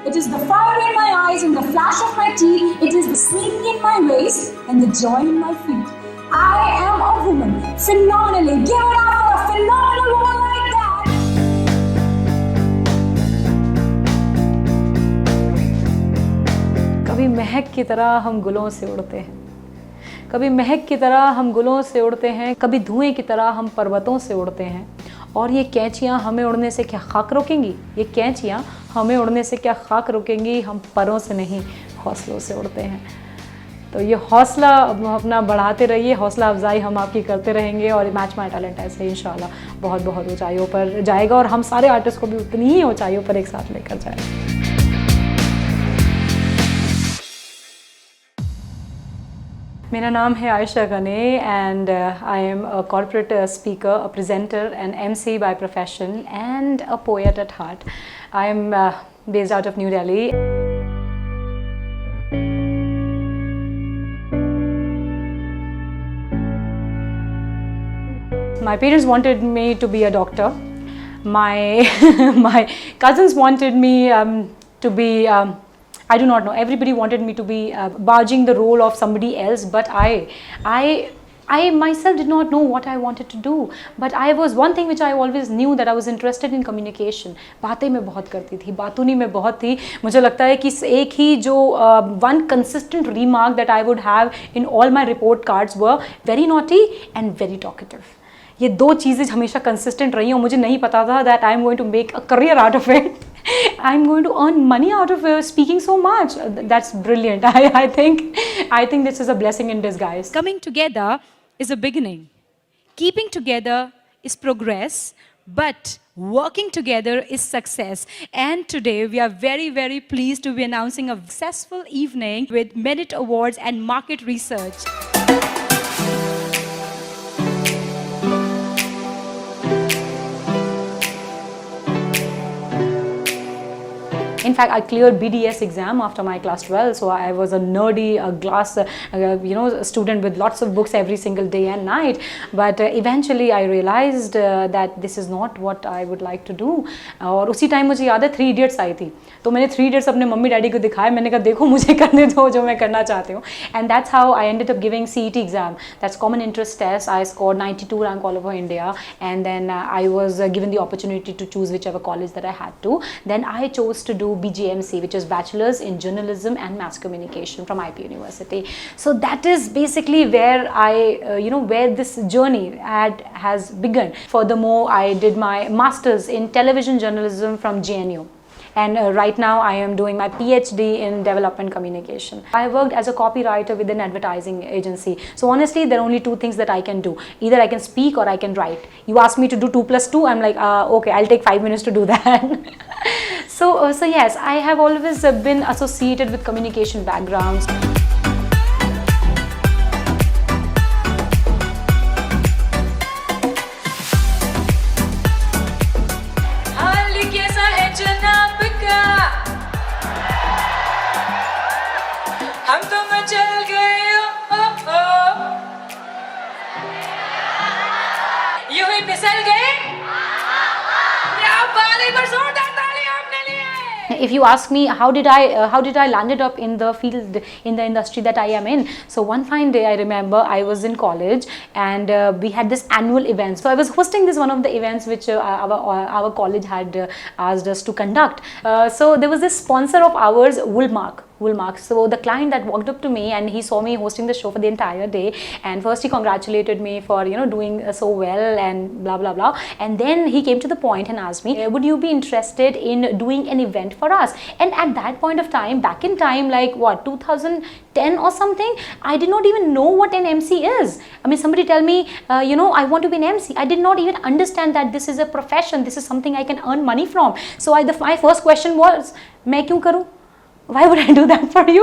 It is the fire in my eyes and the flash of my teeth. It is the swing in my waist and the joy in my feet. I am a woman, phenomenally. Give it up for a phenomenal woman like that. कभी महक की तरह हम गुलों से उड़ते हैं, कभी महक की तरह हम गुलों से उड़ते हैं, कभी धुएं की तरह हम पर्वतों से उड़ते हैं। और ये कैंचियाँ हमें उड़ने से क्या खाक रोकेंगी? ये कैंचियाँ हमें उड़ने से क्या खाक रोकेंगी? हम परों से नहीं, हौसलों से उड़ते हैं। तो ये हौसला अपना बढ़ाते रहिए, हौसला अफजाई हम आपकी करते रहेंगे और मैच माय टैलेंट ऐसे ही इंशाल्लाह बहुत बहुत ऊंचाइयों पर जाएगा और हम सारे आर्टिस्ट को भी उतनी ही ऊंचाइयों पर एक साथ लेकर जाएगा। मेरा नाम है Ayesha Gani and I am a corporate speaker, a presenter, an MC by profession and a poet at heart. I am based out of New Delhi. My parents wanted me to be a doctor. My cousins wanted me to be I do not know. Everybody wanted me to be barging the role of somebody else, but I myself did not know what I wanted to do. But I was one thing which I always knew, that I was interested in communication. बातें मैं बहुत करती थी, बातूनी मैं बहुत थी। मुझे लगता है कि एक ही जो one consistent remark that I would have in all my report cards were very naughty and very talkative. ये दो चीज़ें हमेशा consistent रही और मुझे नहीं पता था that I am going to make a career out of it. I'm going to earn money out of speaking so much. That's brilliant. I think this is a blessing in disguise. Coming together is a beginning. Keeping together is progress. But working together is success. And today we are very, very pleased to be announcing a successful evening with Merit Awards and Market Research. In fact, I cleared BDS exam after my class 12, so I was a nerdy, student with lots of books every single day and night. But eventually I realized that this is not what I would like to do. और उसी time मुझे याद है 3 Idiots आई थी, तो मैंने 3 Idiots अपने mummy daddy को दिखाया, मैंने कहा देखो मुझे करने दो जो मैं करना चाहती हूँ. And that's how I ended up giving CET exam. That's common interest test. I scored 92 rank all over India, and then I was given the opportunity to choose whichever college that I had to. Then I chose to do BGMC, which is Bachelor's in Journalism and Mass Communication from IP University. So that is basically where where this journey has begun. Furthermore, I did my Masters in Television Journalism from JNU. And right now I am doing my PhD in Development Communication. I worked as a copywriter with an advertising agency. So honestly, there are only 2 things that I can do. Either I can speak or I can write. You ask me to do 2 + 2, I'm like, okay, I'll take 5 minutes to do that. So yes, I have always been associated with communication backgrounds. हम तो मचल गए यूं ही फिसल गए। पर जोरदार ताली आपने लिए। If you ask me how did I landed up in the field, in the industry that I am in, so one fine day I remember I was in college and we had this annual event. So I was hosting one of the events which our college had asked us to conduct. So there was this sponsor of ours, Woolmark. So the client that walked up to me and he saw me hosting the show for the entire day, and first he congratulated me for doing so well and blah blah blah, and then he came to the point and asked me, would you be interested in doing an event for us? And at that point of time, back in time, like what, 2010 or something, I did not even know what an MC is. I mean, somebody tell me I want to be an MC. I did not even understand that this is a profession, this is something I can earn money from. So my first question was, मैं क्यों करूँ? Why would I do that for you?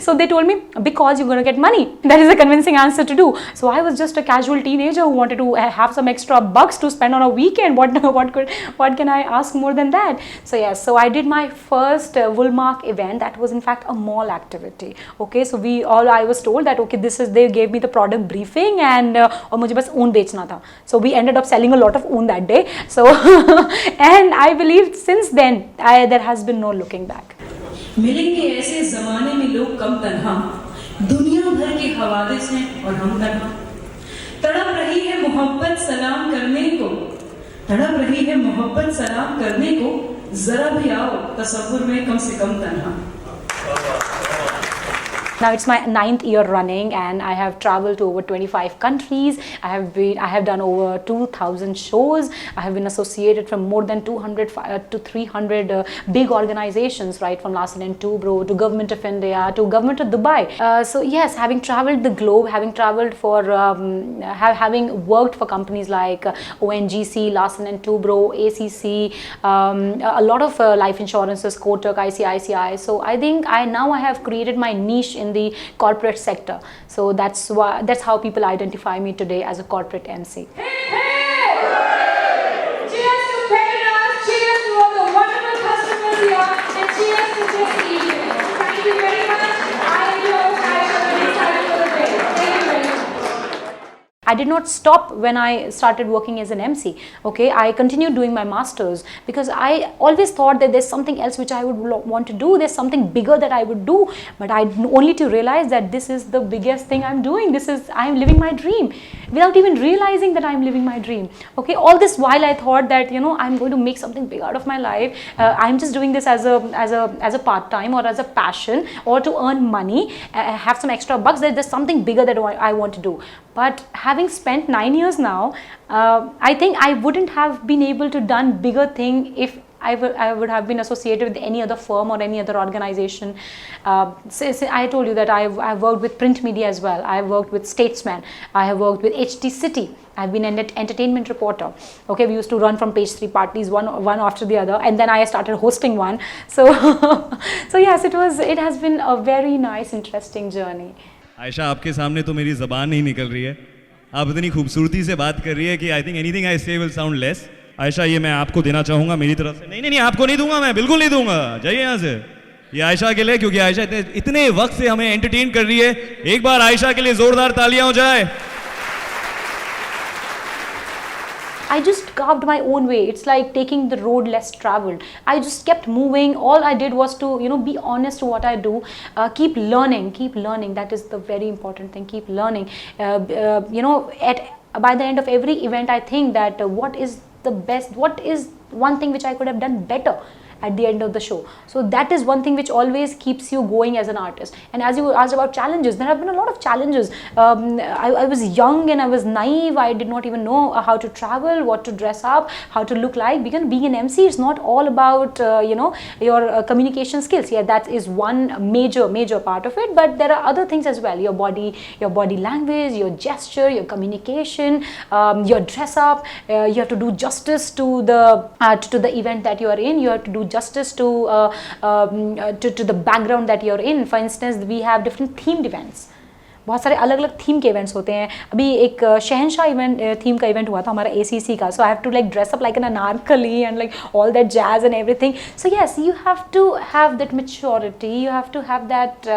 So they told me, because you're going to get money. That is a convincing answer to do. So I was just a casual teenager who wanted to have some extra bucks to spend on a weekend. What can I ask more than that? So yes, so I did my first Woolmark event. That was in fact a mall activity. Okay, so I was told that okay, they gave me the product briefing and और मुझे बस ऊन बेचना था. So we ended up selling a lot of ऊन that day. So and I believe since then there has been no looking back. मिलेंगे ऐसे जमाने में लोग कम तन्हा, दुनिया भर के हवादिस हैं और हम तन्हा। तड़प रही है मोहब्बत सलाम करने को, तड़प रही है मोहब्बत सलाम करने को, जरा भी आओ तसव्वुर में कम से कम तन्हा। Now it's my 9th year running, and I have traveled to over 25 countries. I have done over 2,000 shows. I have been associated from more than 200 to 300 big organizations, right, from Larsen and Toubro to Government of India to Government of Dubai. So yes, having traveled the globe, having traveled for, having worked for companies like ONGC, Larsen and Toubro, ACC, a lot of life insurances, Kotak, ICICI. So I think I have created my niche in the corporate sector. So that's how people identify me today as a corporate MC. Cheers to Paradise, cheers to all the wonderful customers here, and cheers to this evening. Thank you very much. I am your host, Aisha Ghani, signing for the day. Thank you very much. I did not stop when I started working as an MC. Okay, I continued doing my masters because I always thought that there's something else which I would want to do. There's something bigger that I would do, but I only to realize that this is the biggest thing I'm doing. I'm living my dream without even realizing that I'm living my dream. Okay, all this while I thought that I'm going to make something big out of my life. I'm just doing this as a part time or as a passion or to earn money, have some extra bucks. There's something bigger that I want to do. But having spent 9 years now, I think I wouldn't have been able to done bigger thing if I would have been associated with any other firm or any other organization. I told you that I've worked with print media as well. I've worked with Statesman. I have worked with HT City. I've been an entertainment reporter. Okay, we used to run from page 3 parties one after the other, and then I started hosting one. So, so yes, it has been a very nice, interesting journey. Ayesha, आपके सामने तो मेरी ज़बान नहीं निकल रही है, आप इतनी खूबसूरती से बात कर रही है कि आई थिंक एनीथिंग आई से विल साउंड लेस। आयशा, ये मैं आपको देना चाहूँगा मेरी तरफ से। नहीं, आपको नहीं दूंगा, मैं बिल्कुल नहीं दूंगा, जाइए यहाँ से। ये आयशा के लिए, क्योंकि आयशा इतने वक्त से हमें एंटरटेन कर रही है। एक बार आयशा के लिए जोरदार तालियां हो जाए। I just carved my own way. It's like taking the road less traveled. I just kept moving. All I did was to, be honest to what I do. Keep learning. That is the very important thing. Keep learning. By the end of every event, I think that what is the best, what is one thing which I could have done better at the end of the show. So that is one thing which always keeps you going as an artist. And as you asked about challenges, there have been a lot of challenges. I was young and I was naive. I did not even know how to travel, what to dress up, how to look like. Because being an MC is not all about your communication skills. Yeah, that is one major part of it. But there are other things as well. Your body language, your gesture, your communication, your dress up. You have to do justice to the event that you are in. You have to do justice to the background that you're in. For instance, we have different themed events. बहुत सारे अलग अलग theme के events होते हैं. अभी एक शहनशाह इवेंट थीम का इवेंट हुआ था हमारा ACC का. So I have to like dress up like an Anarkali and like all that jazz and everything. So yes, you have to have that maturity, you have to have that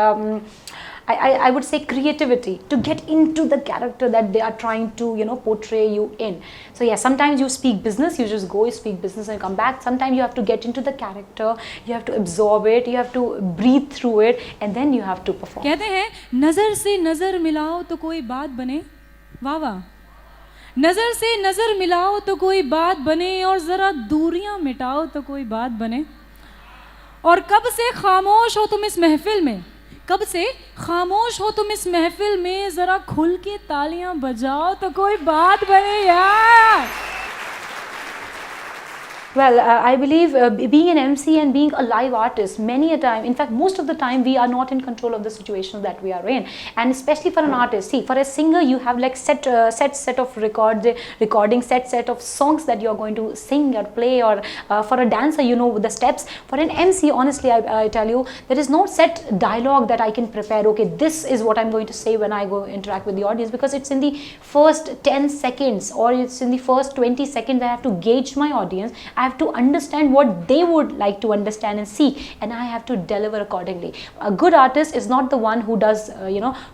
I would say creativity to get into the character that they are trying to portray you in. So yeah, sometimes you speak business, you just go, you speak business and come back. Sometimes you have to get into the character, you have to absorb it, you have to breathe through it, and then you have to perform. कहते हैं नजर से नजर मिलाओ तो कोई बात बने. वाह वाह. नजर से नजर मिलाओ तो कोई बात बने, और जरा दूरियां मिटाओ तो कोई बात बने. और कब से खामोश हो तुम इस महफिल में, कब से खामोश हो तुम इस महफिल में, जरा खुल के तालियां बजाओ तो कोई बात बने यार. Well, I believe being an MC and being a live artist, many a time, in fact, most of the time, we are not in control of the situations that we are in. And especially for an artist, see, for a singer, you have like set of recording, set of songs that you are going to sing or play, or for a dancer, you know the steps. For an MC, honestly, I tell you, there is no set dialogue that I can prepare. Okay, this is what I'm going to say when I go interact with the audience, because it's in the first 10 seconds or it's in the first 20 seconds I have to gauge my audience. I have to understand what they would like to understand and see, and I have to deliver accordingly. A good artist is not the one who does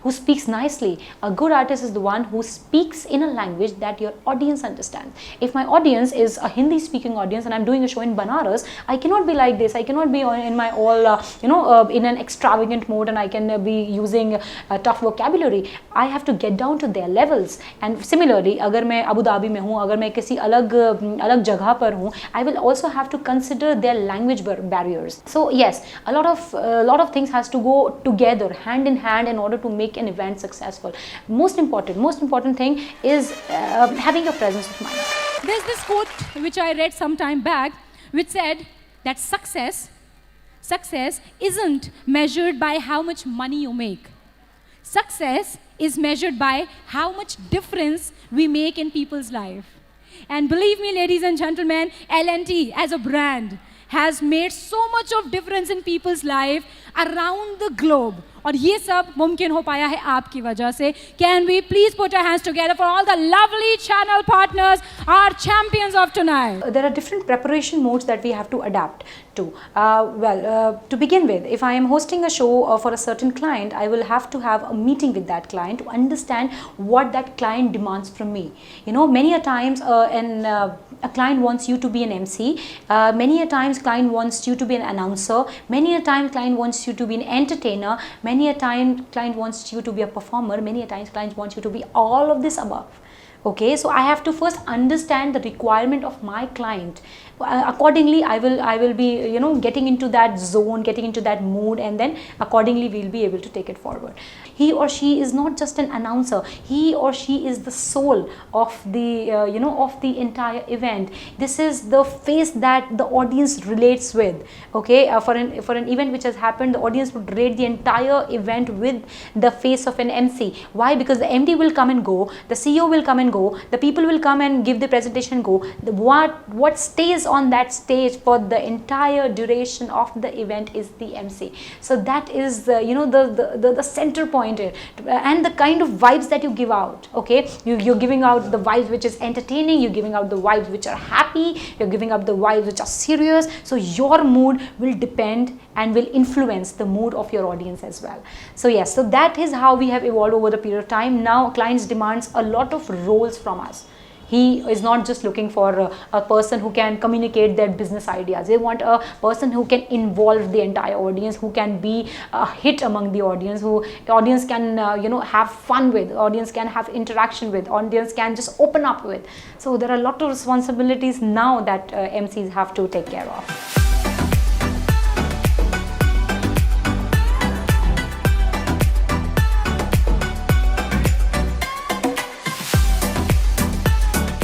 who speaks nicely. A good artist is the one who speaks in a language that your audience understands. If my audience is a Hindi speaking audience and I'm doing a show in Banaras, I cannot be like this. I cannot be in my all in an extravagant mode, and I can be using tough vocabulary. I have to get down to their levels. And similarly, अगर मैं Abu Dhabi में हूँ, अगर मैं किसी अलग जगह पर हूँ, I will also have to consider their language barriers. So yes, a lot of things has to go together hand in hand in order to make an event successful. Most important thing is having a presence of mind. There's this quote which I read some time back, which said that success isn't measured by how much money you make. Success is measured by how much difference we make in people's life. And believe me, ladies and gentlemen, L&T as a brand has made so much of difference in people's life around the globe. और ये सब मुमकिन हो पाया है आपकी वजह से. Can we please put our hands together for all the lovely channel partners, our champions of tonight? There are different preparation modes that we have to adapt to. To begin with, if I am hosting a show for a certain client, I will have to have a meeting with that client to understand what that client demands from me. Many a times a client wants you to be an MC. Many a times client wants you to be an announcer. Many a time client wants you to be an entertainer. Many a time client wants you to be a performer. Many a times client wants you to be all of this above. Okay, so I have to first understand the requirement of my client. Accordingly, I will be getting into that zone, getting into that mood, and then accordingly we'll be able to take it forward. He or she is not just an announcer. He or she is the soul of the of the entire event. This is the face that the audience relates with. Okay, for an event which has happened, the audience would rate the entire event with the face of an MC. Why? Because the MD will come and go, the CEO will come and go, the people will come and give the presentation and go. What stays on that stage for the entire duration of the event is the MC. So that is the center point here, and the kind of vibes that you give out. Okay, you're giving out the vibes which is entertaining, you're giving out the vibes which are happy, you're giving out the vibes which are serious. So your mood will depend and will influence the mood of your audience as well. So yes, so that is how we have evolved over the period of time. Now clients demands a lot of roles from us. He is not just looking for a person who can communicate their business ideas. They want a person who can involve the entire audience, who can be a hit among the audience, who the audience can have fun with, audience can have interaction with, audience can just open up with. So there are a lot of responsibilities now that MCs have to take care of.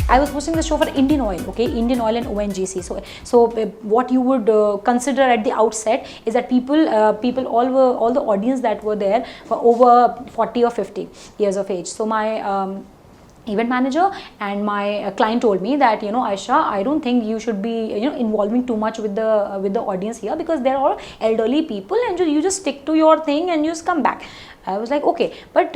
I was hosting the show for Indian Oil, okay, Indian Oil and ONGC. So what you would consider at the outset is that all the audience that were there were over 40 or 50 years of age. So my event manager and my client told me that Aisha, I don't think you should be involving too much with the audience here, because they're all elderly people and you just stick to your thing and you just come back. I was like, okay, but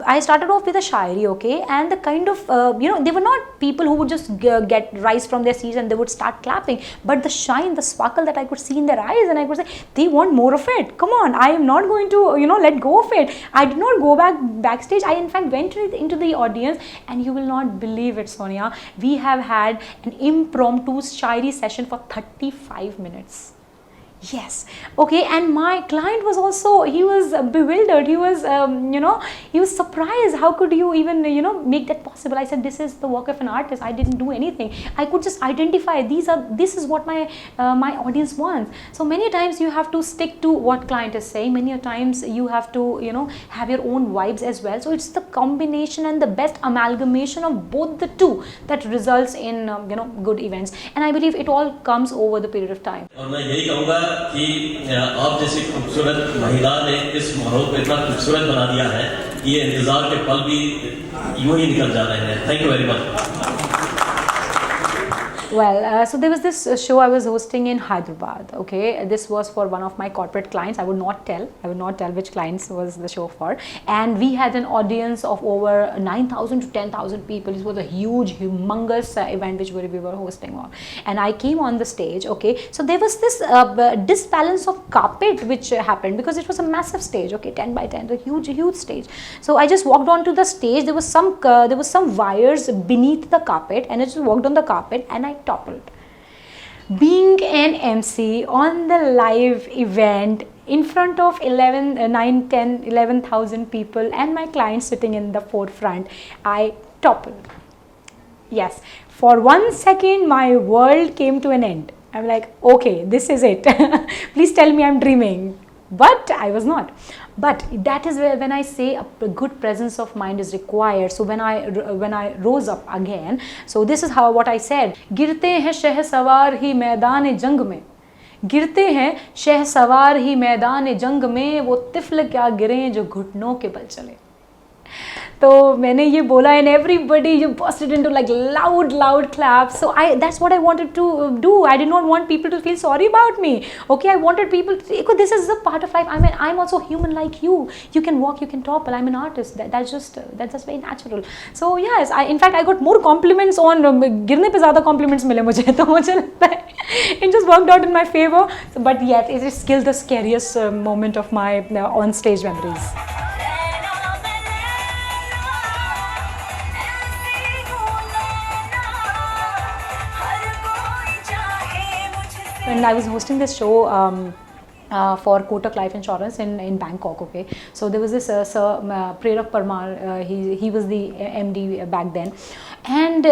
I started off with a shairi, okay, and the kind of, they were not people who would just get rise from their seats and they would start clapping, but the shine, the sparkle that I could see in their eyes, and I could say, they want more of it. Come on, I am not going to, let go of it. I did not go backstage. I in fact went into the audience, and you will not believe it, Sonia. We have had an impromptu shairi session for 35 minutes. Yes, okay, and my client was also, he was bewildered, he was, he was surprised. How could you even, make that possible? I said, this is the work of an artist. I didn't do anything. I could just identify, this is what my audience wants. So many times you have to stick to what client is saying. Many times you have to, have your own vibes as well. So it's the combination and the best amalgamation of both the two that results in, good events. And I believe it all comes over the period of time. कि आप जैसी खूबसूरत महिला ने इस माहौल को इतना खूबसूरत बना दिया है कि ये इंतजार के पल भी यूं ही निकल जा रहे हैं. Thank you very much. Well, so there was this show I was hosting in Hyderabad. Okay, this was for one of my corporate clients. I would not tell. I would not tell which clients was the show for. And we had an audience of over 9,000 to 10,000 people. It was a huge, humongous event which we were hosting on. And I came on the stage. Okay, so there was this disbalance of carpet which happened because it was a massive stage. Okay, 10 by 10, a huge stage. So I just walked onto the stage. There was some wires beneath the carpet, and I just walked on the carpet and I toppled. Being an MC on the live event in front of 11,000 people and my clients sitting in the forefront, I toppled. Yes, for 1 second my world came to an end. I'm like, okay, this is it. Please tell me I'm dreaming. But I was not. But that is where when I say a good presence of mind is required. So when I rose up again, so this is what I said. गिरते हैं शहसवार ही मैदान जंग में, गिरते हैं शहसवार ही मैदान जंग में, वो तिफल क्या गिरे जो घुटनों के बल चले. तो मैंने ये बोला and everybody you busted into like loud claps. So that's what I wanted to do. I did not want people to feel sorry about me. Okay, I wanted people to, this is a part of life. I mean, I'm also human like you. You can walk, you can topple. I'm an artist. That's just very natural. So yes, in fact I got more compliments on गिरने पे ज़्यादा compliments मिले मुझे, तो मुझे लगता है it just worked out in my favor. But yet it is still the scariest moment of my on stage memories. When I was hosting this show for Kotak Life Insurance in Bangkok, okay, so there was this Sir Prerak Parmar, he was the MD back then, and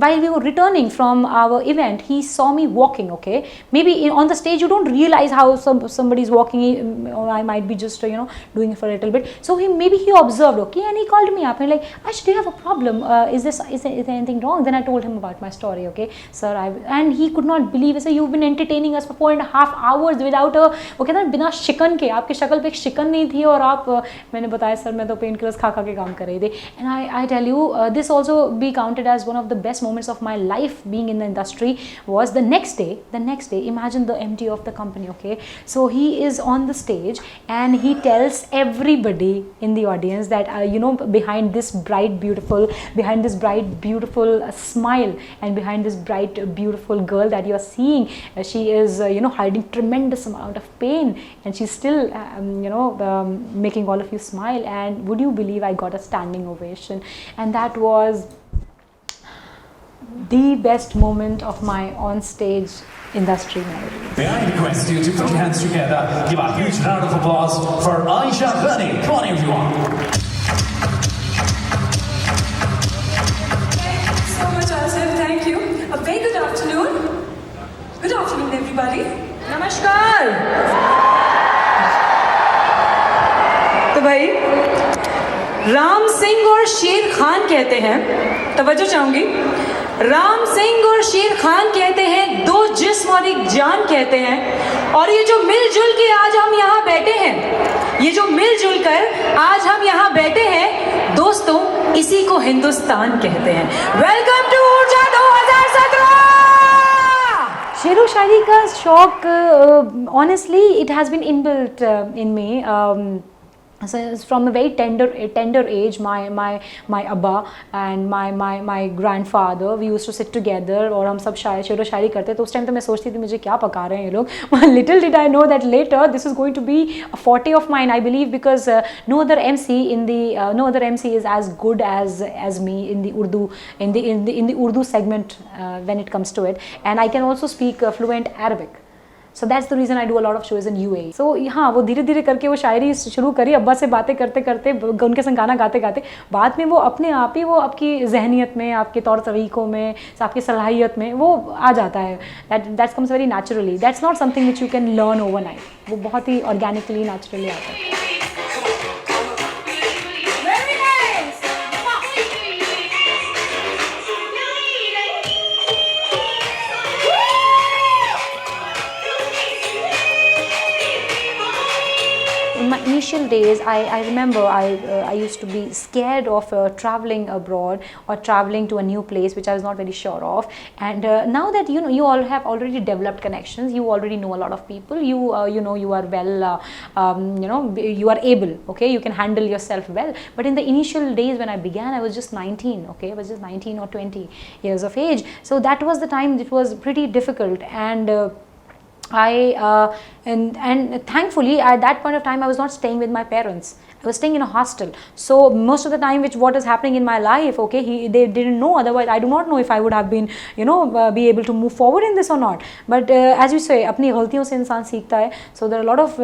while we were returning from our event, he saw me walking, okay, maybe on the stage you don't realize how somebody's walking, or I might be just doing it for a little bit, so maybe he observed, okay, and he called me up and like, Aisha, do you have a problem, is there anything wrong? Then I told him about my story, okay, sir, and he could not believe it. So you've been entertaining us for 4.5 hours without a, वो कहता है बिना शिकन के, आपकी शक्ल पे एक शिकन नहीं थी और आप, मैंने बताया सर मैं तो पेन किलर्स खा के काम कर रही थी. And I tell you, this also be counted as one of the best moments of my life being in the industry was the next day, imagine the MD of the company, okay, so he is on the stage and he tells everybody in the audience that behind this bright beautiful smile and behind this bright beautiful girl that you are seeing, she is hiding tremendous amount of pain, and she's still making all of you smile. And would you believe I got a standing ovation, and that was the best moment of my on stage industry memories. May I request you to put your hands together, give a huge round of applause for Aisha Ghani. Come on everyone. Thank you so much, Asif. Thank you. A very good afternoon. Good afternoon, everybody. Namaskar. तो भाई राम सिंह और शेर खान कहते हैं, तवज्जो चाहूंगी, राम सिंह और शेर खान कहते हैं, दो जिस्म और एक जान कहते हैं, और ये जो मिलजुल के आज हम यहाँ बैठे हैं, ये जो मिलजुल कर आज हम यहाँ बैठे हैं, दोस्तों इसी को हिंदुस्तान कहते हैं. वेलकम टू ऊर्जा 2017. शेरो शायरी का शौक, honestly it has been inbuilt in me. So from a very tender age, my abba and my grandfather, we used to sit together और हम सब शेरो शायरी करते. तो उस टाइम तो मैं सोचती थी मुझे क्या पका रहे हैं ये लोग. Little did I know that later this is going to be a forte of mine, I believe, because no other MC is as good as me in the Urdu segment when it comes to it, and I can also speak fluent Arabic. So that's the reason I do a lot of shows in UAE. So हाँ, वो धीरे धीरे करके वो शायरी शुरू करी, अब्बा से बातें करते करते, उनके संग गाना गाते गाते, बाद में वो अपने आप ही वो आपकी जहनियत में, आपके तौर तरीक़ों में, आपकी सलाहियत में वो आ जाता है. That comes very naturally. That's not something which you can learn overnight. वो बहुत ही organically, naturally आता है. in my initial days, I remember I used to be scared of traveling abroad or traveling to a new place which I was not very sure of. And now that you all have already developed connections, you already know a lot of people, you are well, you are able, okay, you can handle yourself well. But in the initial days when I began, I was just 19, okay, I was just 19 or 20 years of age. So that was the time it was pretty difficult. And and thankfully at that point of time I was not staying with my parents. I was staying in a hostel. So most of the time what is happening in my life, okay, they didn't know. Otherwise I do not know if I would have been be able to move forward in this or not. But as you say, अपनी गलतियों से इंसान सीखता है. So there are a lot of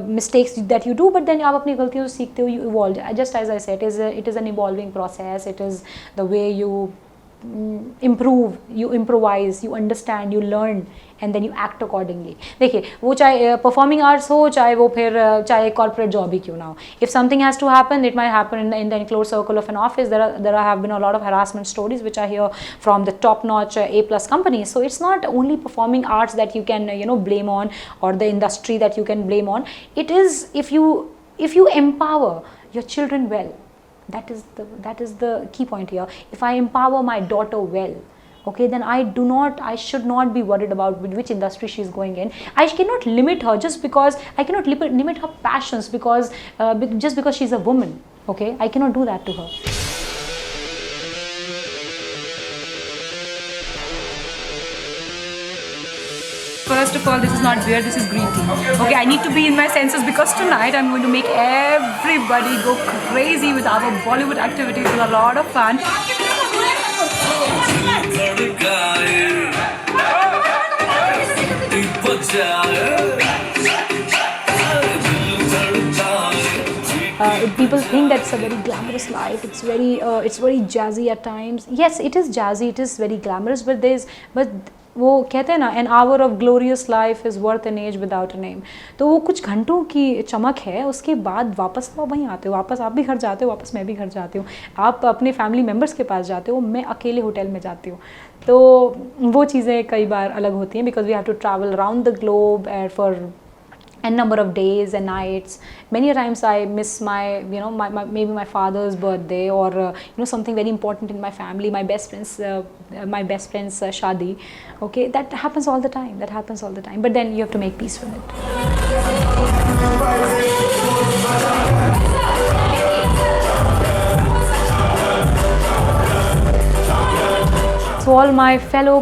mistakes that you do, but then आप अपनी गलतियों से सीखते हो, you evolve. Just as I said, it is an evolving process. It is the way you improve, you improvise, you understand, you learn, and then you act accordingly. देखिए, वो चाहे performing arts हो, चाहे वो फिर चाहे corporate job ही क्यों ना हो. If something has to happen, it might happen in the enclosed circle of an office. There have been a lot of harassment stories which I hear from the top-notch A+ companies. So it's not only performing arts that you can blame on, or the industry that you can blame on. It is if you empower your children well. That is the key point here. If I empower my daughter well, okay, then I should not be worried about which industry she is going in. I cannot limit her just because I cannot limit her passions because just because she's a woman. Okay, I cannot do that to her. First of all, this is not beer, this is green tea. Okay, I need to be in my senses because tonight I'm going to make everybody go crazy with our Bollywood activities with a lot of fun. People think that it's a very glamorous life. It's very jazzy at times. Yes, it is jazzy. It is very glamorous. But वो कहते हैं ना, an hour of glorious life is worth an age without a name. तो वो कुछ घंटों की चमक है, उसके बाद वापस तो वहीं आते हो, वापस आप भी घर जाते हो, वापस मैं भी घर जाती हूँ, आप अपने फैमिली मेम्बर्स के पास जाते हो, मैं अकेले होटल में जाती हूँ. तो वो चीज़ें कई बार अलग होती हैं because we have to travel around the globe for a number of days and nights. Many times I miss my maybe my father's birthday or something very important in my family, my best friend's shadi. Okay, that happens all the time, but then you have to make peace with it. So all my fellow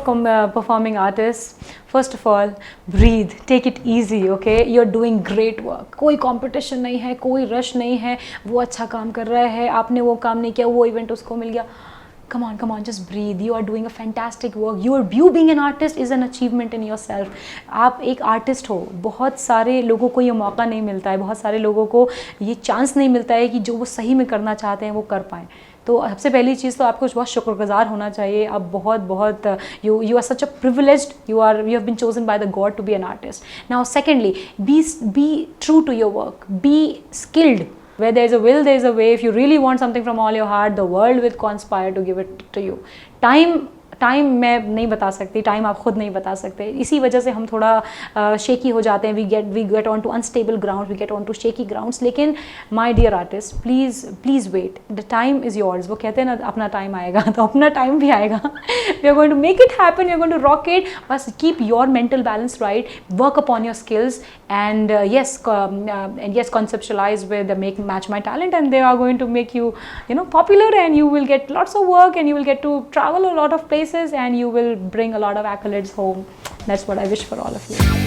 performing artists, first of all, breathe, take it easy, okay? You're doing great work. कोई competition नहीं है, कोई rush नहीं है, वो अच्छा काम कर रहा है, आपने वो काम नहीं किया, वो event उसको मिल गया. Come on, just breathe. You are doing a fantastic work. You being an artist is an achievement in yourself. आप एक artist हो. बहुत सारे लोगों को ये मौका नहीं मिलता है, बहुत सारे लोगों को ये chance नहीं मिलता है कि जो वो सही में करना चाहते हैं वो कर पाएँ. तो सबसे पहली चीज़ तो आपको बहुत शुक्रगुजार होना चाहिए. आप बहुत you are such a privileged, you have been chosen by the God to be an artist. Now secondly, be true to your work, be skilled. Where there is a will, there is a way. If you really want something from all your heart, the world will conspire to give it to you. Time मैं नहीं बता सकती, time आप खुद नहीं बता सकते. इसी वजह से हम थोड़ा शेकी हो जाते हैं. We get on to unstable ground, we get on to shaky grounds. लेकिन my dear artist, please wait. The time is yours. वो कहते हैं ना, अपना टाइम आएगा, तो अपना टाइम भी आएगा. We are going to make it happen, we are going to rock it. बस keep your mental balance right, work upon your skills, and yes, conceptualize with match my talent, and they are going to make you popular, and you will get lots of work, and you will get to travel a lot of places, and you will bring a lot of accolades home. That's what I wish for all of you.